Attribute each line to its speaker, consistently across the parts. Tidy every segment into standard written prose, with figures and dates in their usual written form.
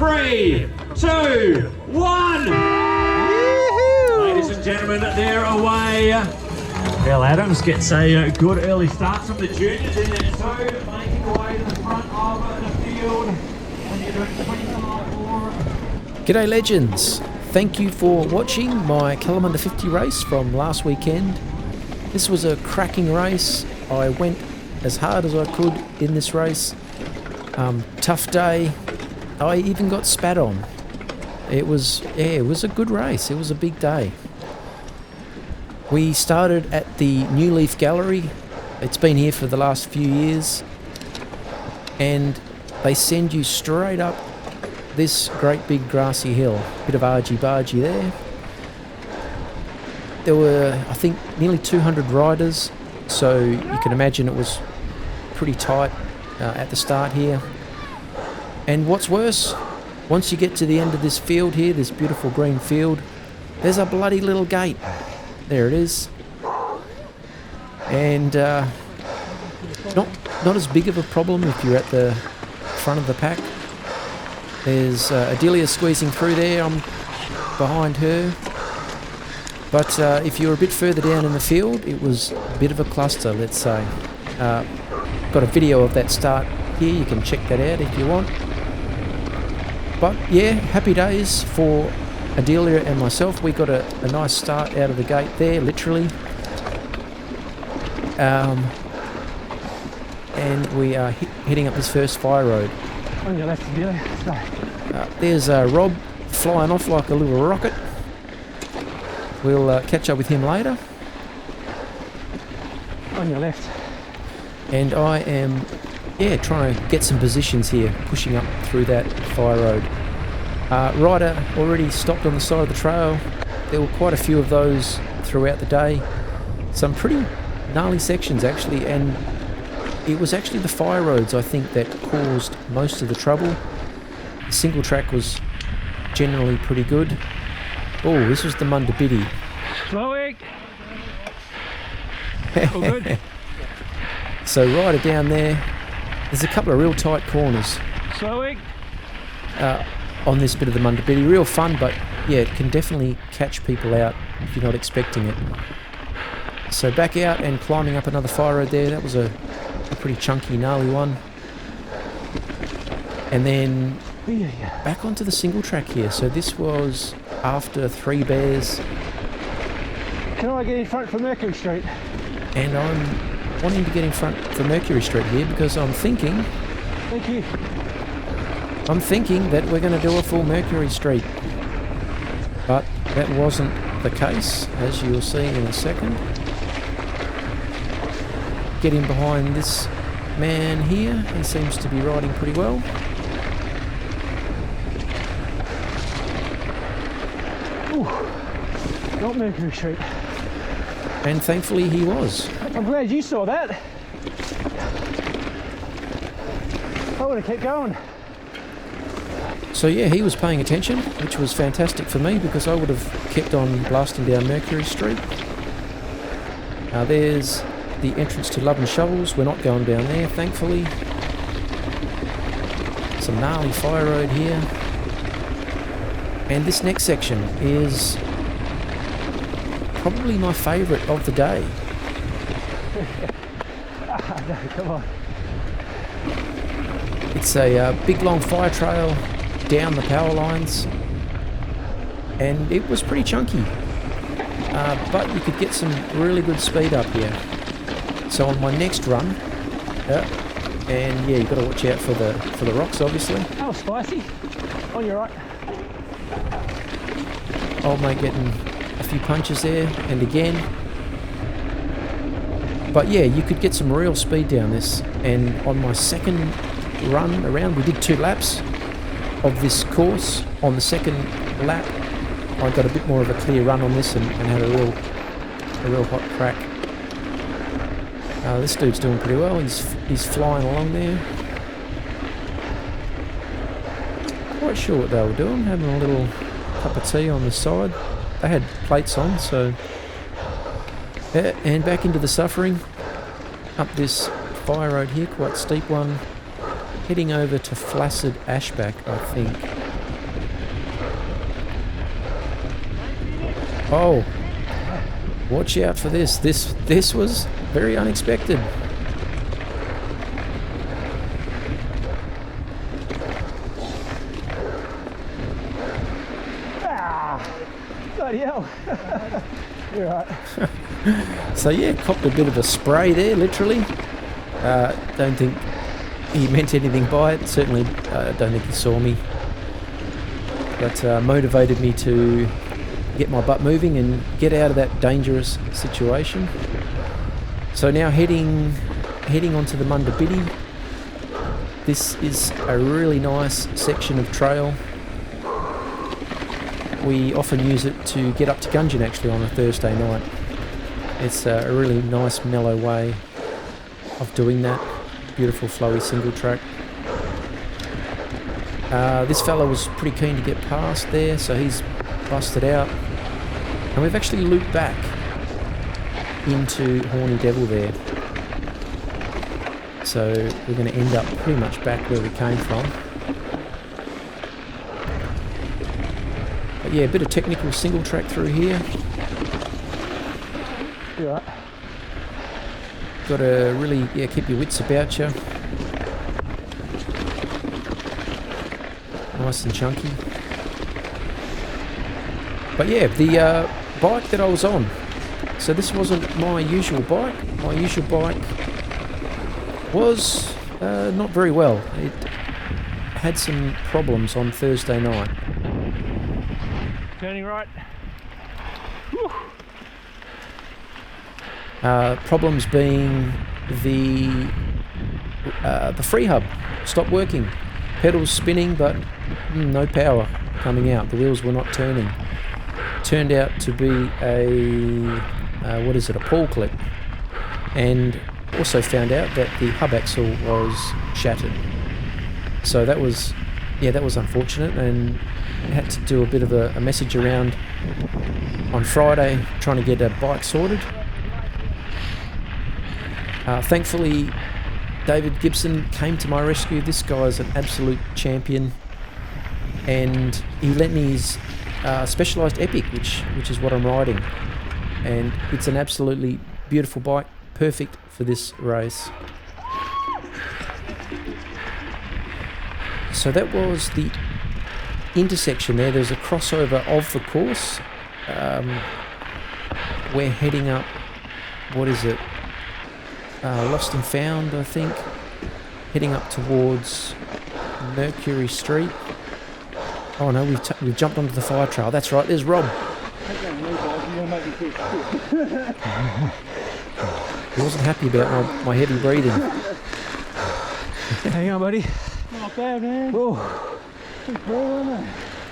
Speaker 1: 3, 2, 1. Ladies and gentlemen, they're away. Bill Adams gets a good early start from the juniors in their zone, making their way to the front of the field. And you're doing 25.
Speaker 2: G'day legends, thank you for watching my Kalamunda 50 race from last weekend. This was a cracking race. I went as hard as I could in this race. Tough day. I even got spat on. It was a good race. It was a big day. We started at the New Leaf Gallery. It's been here for the last few years. And they send you straight up this great big grassy hill. Bit of argy-bargy there. There were, I think, nearly 200 riders. So you can imagine it was pretty tight at the start here. And what's worse, once you get to the end of this field here, this beautiful green field, there's a bloody little gate. There it is. And not as big of a problem if you're at the front of the pack. There's Adelia squeezing through there. I'm behind her. But if you're a bit further down in the field, it was a bit of a cluster, let's say. Got a video of that start here. You can check that out if you want. But yeah, happy days for Adelia and myself. We got a nice start out of the gate there, literally. And we are heading up this first fire road.
Speaker 3: On your left, Adelia.
Speaker 2: There's Rob flying off like a little rocket. We'll catch up with him later.
Speaker 3: On your left.
Speaker 2: And I am, trying to get some positions here, pushing up through that fire road. Rider already stopped on the side of the trail. There were quite a few of those throughout the day. Some pretty gnarly sections actually, and it was actually the fire roads I think that caused most of the trouble. The single track was generally pretty good. Oh, this was the Munda Biddy.
Speaker 3: Slowing. All good.
Speaker 2: So rider down there. There's a couple of real tight corners.
Speaker 3: Slowing.
Speaker 2: On this bit of the Munda Biddy. Real fun, but yeah, it can definitely catch people out if you're not expecting it. So back out and climbing up another fire road there. That was a pretty chunky, gnarly one. And then back onto the single track here. So this was after Three Bears.
Speaker 3: Can I get in front for Mercury Street?
Speaker 2: And I'm wanting to get in front for Mercury Street here because I'm thinking...
Speaker 3: Thank you.
Speaker 2: I'm thinking that we're going to do a full Mercury Street. But that wasn't the case, as you'll see in a second. Getting behind this man here. He seems to be riding pretty well.
Speaker 3: Ooh, not Mercury Street.
Speaker 2: And thankfully he was.
Speaker 3: I'm glad you saw that. I would have kept going.
Speaker 2: So yeah, he was paying attention, which was fantastic for me because I would have kept on blasting down Mercury Street. There's the entrance to Love and Shovels. We're not going down there, thankfully. Some gnarly fire road here. And this next section is probably my favourite of the day.
Speaker 3: No, come on.
Speaker 2: It's a big long fire trail down the power lines, and it was pretty chunky, but you could get some really good speed up here. So on my next run, and yeah, you've got to watch out for the rocks, obviously.
Speaker 3: That was spicy. On your right.
Speaker 2: Old mate getting a few punches there, and again. But yeah, you could get some real speed down this. And on my second run around, we did 2 laps of this course. On the second lap, I got a bit more of a clear run on this and had a real hot crack. This dude's doing pretty well. He's flying along there. Quite sure what they were doing, having a little cup of tea on the side. They had plates on, so... Yeah, and back into the suffering. Up this fire road here, quite steep one. Heading over to Flaccid Ashback, I think. Oh, watch out for this. This was very unexpected.
Speaker 3: Bloody hell. You're right.
Speaker 2: So yeah, copped a bit of a spray there, literally. Don't think he meant anything by it. Certainly don't think he saw me. But motivated me to get my butt moving and get out of that dangerous situation. So now heading onto the Munda Biddy. This is a really nice section of trail. We often use it to get up to Gungeon actually on a Thursday night. It's a really nice mellow way of doing that. Beautiful flowy single track. This fella was pretty keen to get past there, so he's busted out. And we've actually looped back into Horny Devil there. So we're going to end up pretty much back where we came from. But yeah, a bit of technical single track through here.
Speaker 3: You're right.
Speaker 2: Got to really keep your wits about you. Nice and chunky. But yeah, the bike that I was on. So this wasn't my usual bike. My usual bike was not very well. It had some problems on Thursday night.
Speaker 3: Turning right.
Speaker 2: Problems being the free hub stopped working. Pedals spinning, but no power coming out. The wheels were not turning. Turned out to be a a pawl clip, and also found out that the hub axle was shattered. So that was unfortunate, and had to do a bit of a message around on Friday trying to get a bike sorted. Thankfully, David Gibson came to my rescue. This guy's an absolute champion, and he lent me his Specialized Epic, which is what I'm riding, and it's an absolutely beautiful bike, perfect for this race. So that was the intersection there. There's a crossover of the course. We're heading up, what is it? Lost and Found, I think. Heading up towards Mercury Street. Oh no, we've jumped onto the fire trail. That's right, there's Rob. He wasn't happy about my heavy breathing.
Speaker 3: Hang on, buddy. Not bad, man. Oh,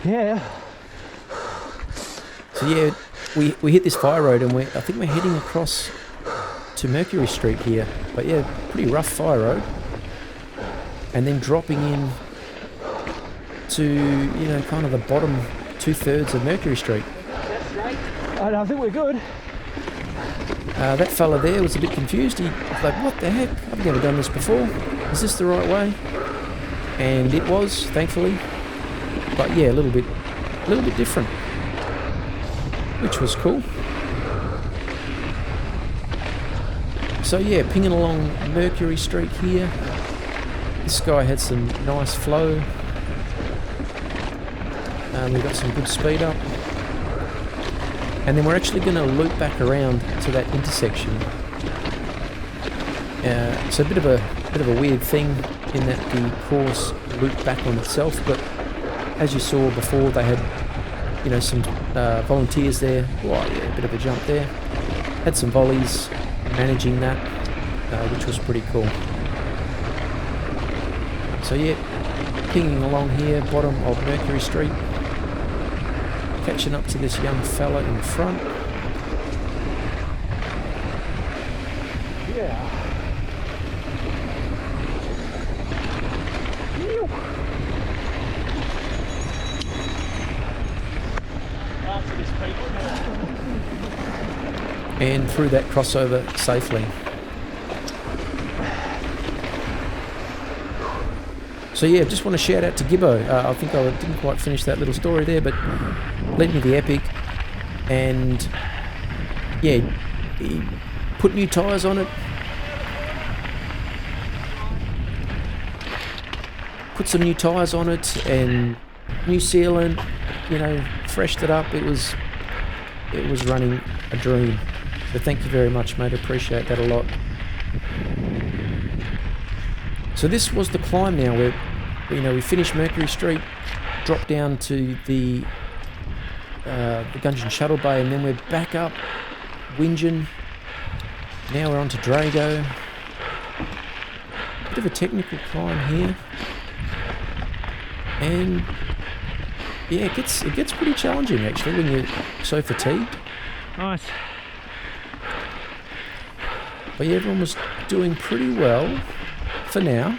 Speaker 3: yeah.
Speaker 2: So yeah, we hit this fire road, and I think we're heading across to Mercury Street here. But yeah, pretty rough fire road. And then dropping in to, kind of the bottom 2/3 of Mercury Street.
Speaker 3: I think we're good.
Speaker 2: That fella there was a bit confused. He was like, what the heck? I've never done this before. Is this the right way? And it was, thankfully. But yeah, a little bit different, which was cool. So yeah, pinging along Mercury Street here. This guy had some nice flow. We got some good speed up. And then we're actually going to loop back around to that intersection. It's a bit of a weird thing in that the course looped back on itself, but as you saw before, they had some volunteers there. Oh yeah, a bit of a jump there. Had some volleys managing that, which was pretty cool. So yeah, pinging along here, bottom of Mercury Street. Catching up to this young fella in front.
Speaker 3: Yeah.
Speaker 2: And through that crossover safely. So yeah, just want to shout out to Gibbo. I think I didn't quite finish that little story there, but lent me the Epic. and yeah, he put new tyres on it, put some new tyres on it and new sealant, you know, freshed it up. It was running a dream. So thank you very much, mate. I appreciate that a lot. So this was the climb now where, you know, we finished Mercury Street, dropped down to the Gungeon Shuttle Bay, and then we're back up Wingen. Now we're on to Drago. Bit of a technical climb here. And yeah, it gets pretty challenging actually when you're so fatigued.
Speaker 3: Nice.
Speaker 2: But yeah, everyone was doing pretty well for now.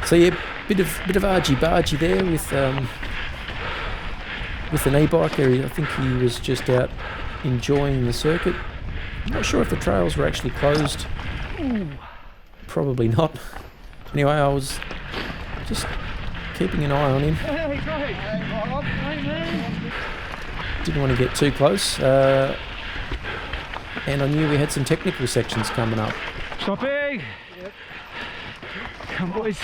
Speaker 2: So yeah, bit of argy-bargy there with an e-biker. I think he was just out enjoying the circuit. I'm not sure if the trails were actually closed. Probably not. Anyway, I was just keeping an eye on him. Didn't want to get too close. And I knew we had some technical sections coming up.
Speaker 3: Stopping! Yep. Come on, boys.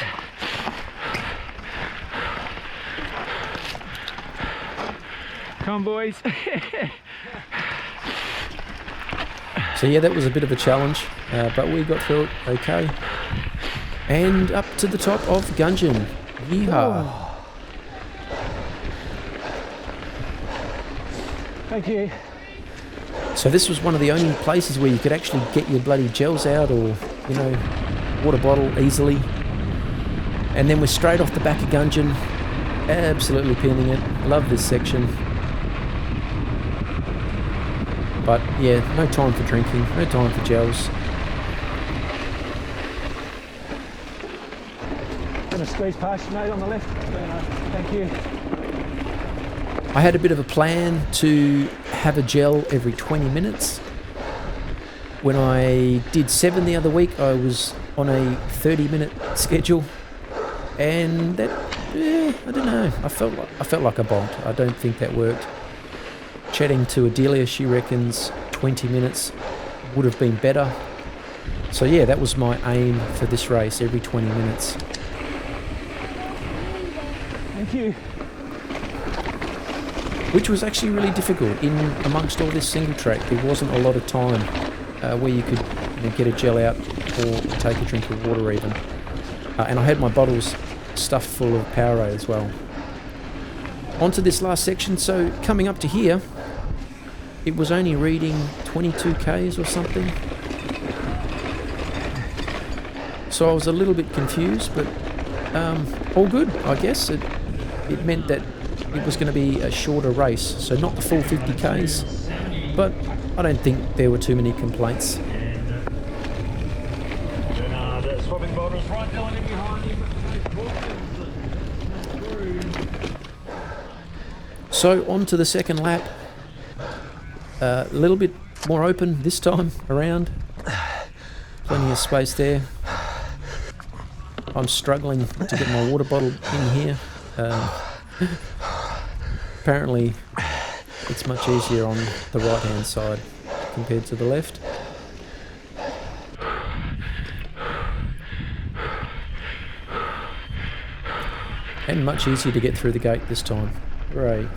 Speaker 3: Come, boys.
Speaker 2: So yeah, that was a bit of a challenge, but we got through it okay. And up to the top of Gungeon. Yeehaw!
Speaker 3: Oh. Thank you.
Speaker 2: So this was one of the only places where you could actually get your bloody gels out, or, you know, water bottle easily. And then we're straight off the back of Gungeon, absolutely pinning it. Love this section. But yeah, no time for drinking, no time for gels.
Speaker 3: Gonna squeeze past you, mate, on the left. Thank you.
Speaker 2: I had a bit of a plan to have a gel every 20 minutes. When I did 7 the other week, I was on a 30-minute schedule, and that, I don't know. I felt like I bombed. I don't think that worked. Chatting to Adelia, she reckons 20 minutes would have been better. So yeah, that was my aim for this race, every 20 minutes.
Speaker 3: Thank you.
Speaker 2: Which was actually really difficult. In amongst all this single track, there wasn't a lot of time where you could, you know, get a gel out or take a drink of water even. And I had my bottles stuffed full of Powerade as well. Onto this last section. So coming up to here, it was only reading 22 Ks or something. So I was a little bit confused, but all good, I guess. It meant that it was going to be a shorter race, so not the full 50 Ks, but I don't think there were too many complaints. So on to the second lap. A little bit more open this time around. Plenty of space there. I'm struggling to get my water bottle in here. Apparently it's much easier on the right hand side compared to the left. And much easier to get through the gate this time. Hooray.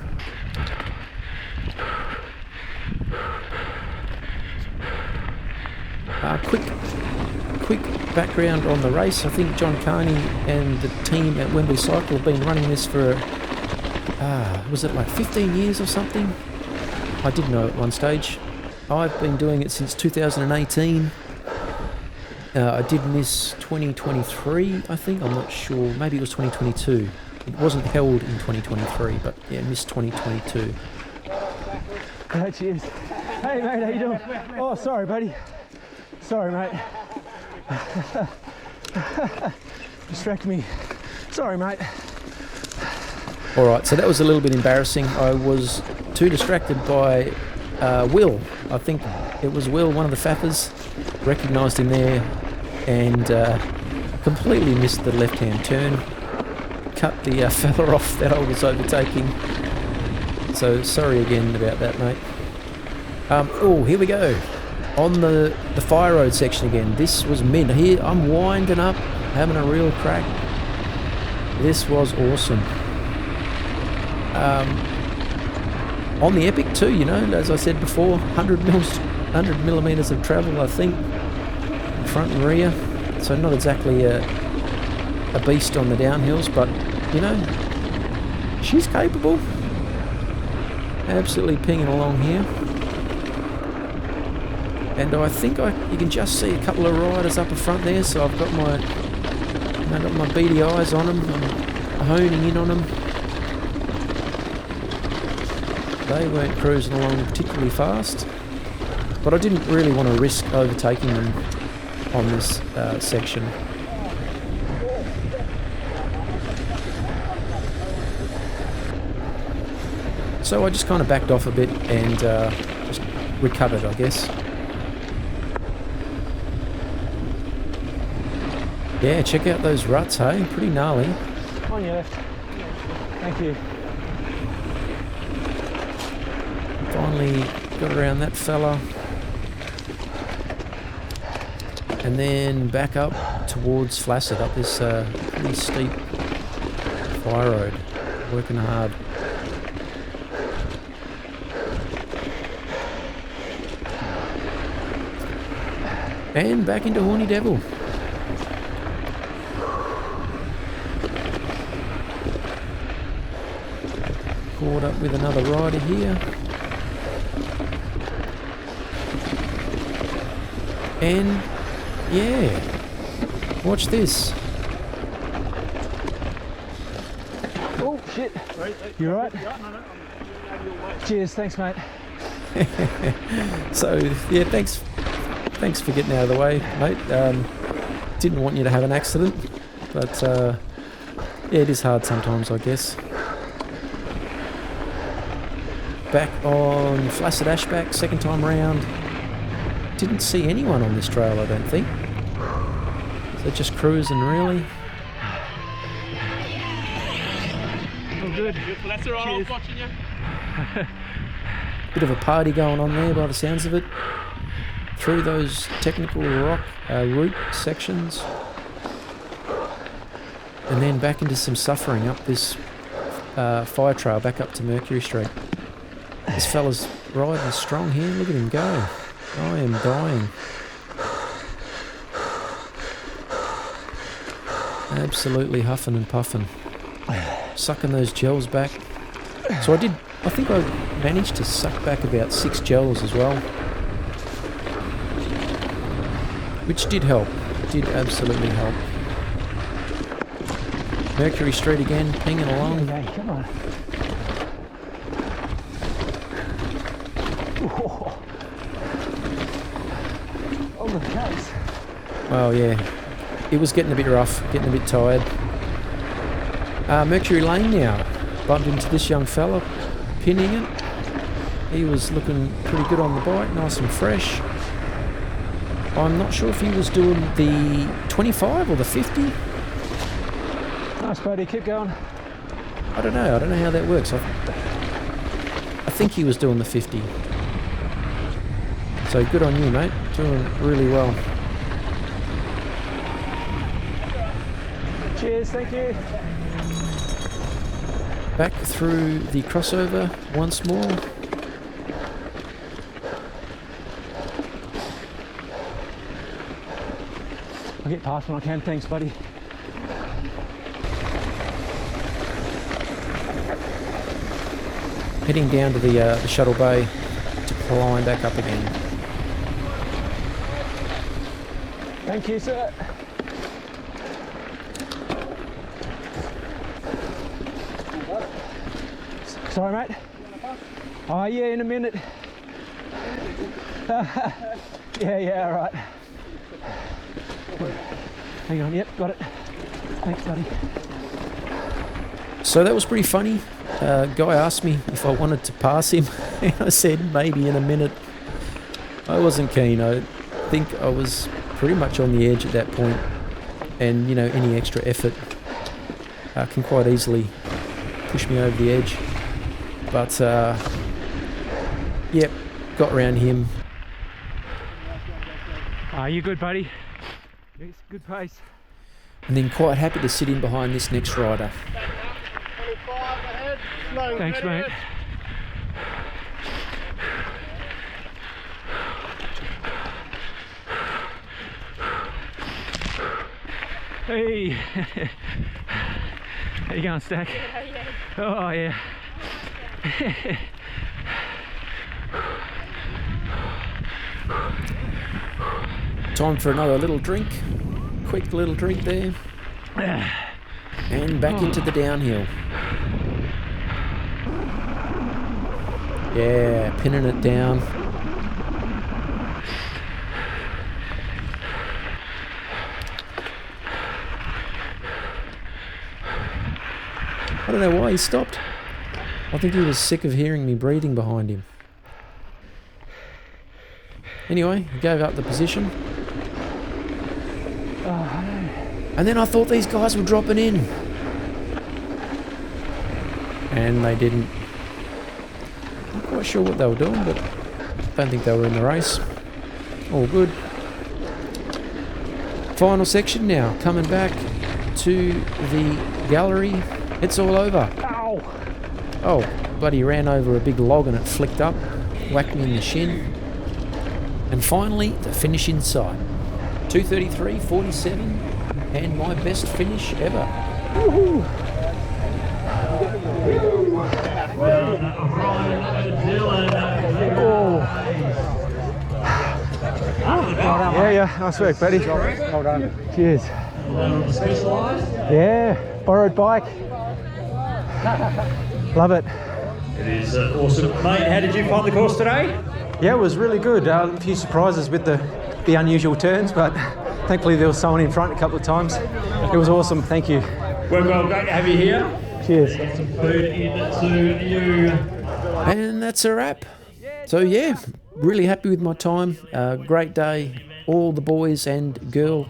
Speaker 2: Quick background on the race. I think John Carney and the team at Wembley Cycles have been running this for, was it like 15 years or something? I didn't know at one stage. I've been doing it since 2018. I did miss 2023, I think. I'm not sure. Maybe it was 2022. It wasn't held in 2023, but yeah, missed 2022.
Speaker 3: Cheers. Hey mate, how you doing? Oh, sorry buddy. Sorry mate. Distract me. Sorry mate.
Speaker 2: Alright, so that was a little bit embarrassing. I was too distracted by Will. I think it was Will, one of the fappers. Recognised him there and completely missed the left-hand turn. Cut the fella off that I was overtaking. So sorry again about that, mate. Oh, here we go. On the fire road section again. This was mint. Here I'm winding up, having a real crack. This was awesome. On the Epic too, you know, as I said before, 100 millimeters of travel, I think, front and rear. So not exactly a beast on the downhills, but you know, she's capable. Absolutely pinging along here. And I think you can just see a couple of riders up the front there, so I've got my beady eyes on them. I'm honing in on them. They weren't cruising along particularly fast, but I didn't really want to risk overtaking them on this section. So I just kind of backed off a bit and just recovered, I guess. Yeah, check out those ruts, hey? Pretty gnarly.
Speaker 3: On your left. Thank you.
Speaker 2: Finally got around that fella. And then back up towards Flaccid, up this pretty steep fire road. Working hard. And back into Horny Devil. Caught up with another rider here. And yeah, watch this.
Speaker 3: Oh shit! You alright? Cheers, thanks, mate.
Speaker 2: So yeah, thanks for getting out of the way, mate. Didn't want you to have an accident, but yeah, it is hard sometimes, I guess. Back on Flaccid Ashback, second time round. Didn't see anyone on this trail, I don't think. So just cruising, really.
Speaker 3: All good.
Speaker 4: That's all right, I'm watching you.
Speaker 2: Bit of a party going on there by the sounds of it. Through those technical rock route sections. And then back into some suffering up this fire trail, back up to Mercury Street. This fella's riding strong here, look at him go. I am dying. Absolutely huffing and puffing. Sucking those gels back. So I think I managed to suck back about 6 gels as well. Which did help. Did absolutely help. Mercury Street again, pinging along.
Speaker 3: Okay, come on. Whoa. On the case.
Speaker 2: Well, yeah. It was getting a bit rough, getting a bit tired. Mercury Lane now. Bumped into this young fella, pinning it. He was looking pretty good on the bike, nice and fresh. I'm not sure if he was doing the 25 or the 50.
Speaker 3: Nice, buddy, keep going.
Speaker 2: I don't know how that works. I think he was doing the 50. So good on you, mate. Doing really well.
Speaker 3: Cheers, thank you.
Speaker 2: Back through the crossover once more.
Speaker 3: I'll get past when I can, thanks, buddy.
Speaker 2: Heading down to the shuttle bay to climb back up again.
Speaker 3: Thank you, sir. Sorry, mate. Oh, yeah, in a minute. Yeah, all right. Hang on, yep, got it. Thanks, buddy.
Speaker 2: So that was pretty funny. Guy asked me if I wanted to pass him, and I said maybe in a minute. I wasn't keen. I think I was pretty much on the edge at that point, and you know, any extra effort can quite easily push me over the edge. But yep, got around him.
Speaker 3: You good, buddy? It's good pace.
Speaker 2: And then quite happy to sit in behind this next rider.
Speaker 3: Thanks, mate. Hey! How you going, Stack? Oh, yeah.
Speaker 2: Time for another little drink. Quick little drink there. And back into the downhill. Yeah, pinning it down. I don't know why he stopped. I think he was sick of hearing me breathing behind him. Anyway, he gave up the position. And then I thought these guys were dropping in. And they didn't. Not quite sure what they were doing, but I don't think they were in the race. All good. Final section now, coming back to the gallery. It's all over.
Speaker 3: Ow!
Speaker 2: Oh, buddy ran over a big log and it flicked up, whacked me in the shin. And finally, the finish in sight. 2:33.47, and my best finish ever.
Speaker 3: Woohoo! Yeah, nice work, buddy. Well done. Cheers. Yeah, borrowed bike. Love it.
Speaker 1: It is awesome. Mate, how did you find the course today?
Speaker 3: Yeah, it was really good. A few surprises with the unusual turns, but thankfully there was someone in front a couple of times. It was awesome, thank you.
Speaker 1: Well, great to have you here.
Speaker 3: Cheers.
Speaker 1: Got some food into you.
Speaker 2: And that's a wrap. So yeah, really happy with my time. Great day. All the boys and girl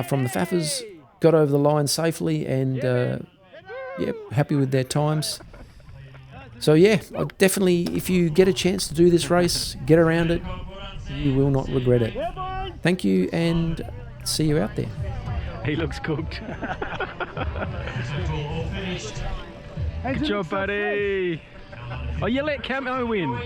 Speaker 2: from the Faffers got over the line safely, and yeah, happy with their times. So yeah, I definitely, if you get a chance to do this race, get around it. You will not regret it. Thank you, and see you out there.
Speaker 3: He looks cooked. Good job, buddy. Oh, you let Camo win.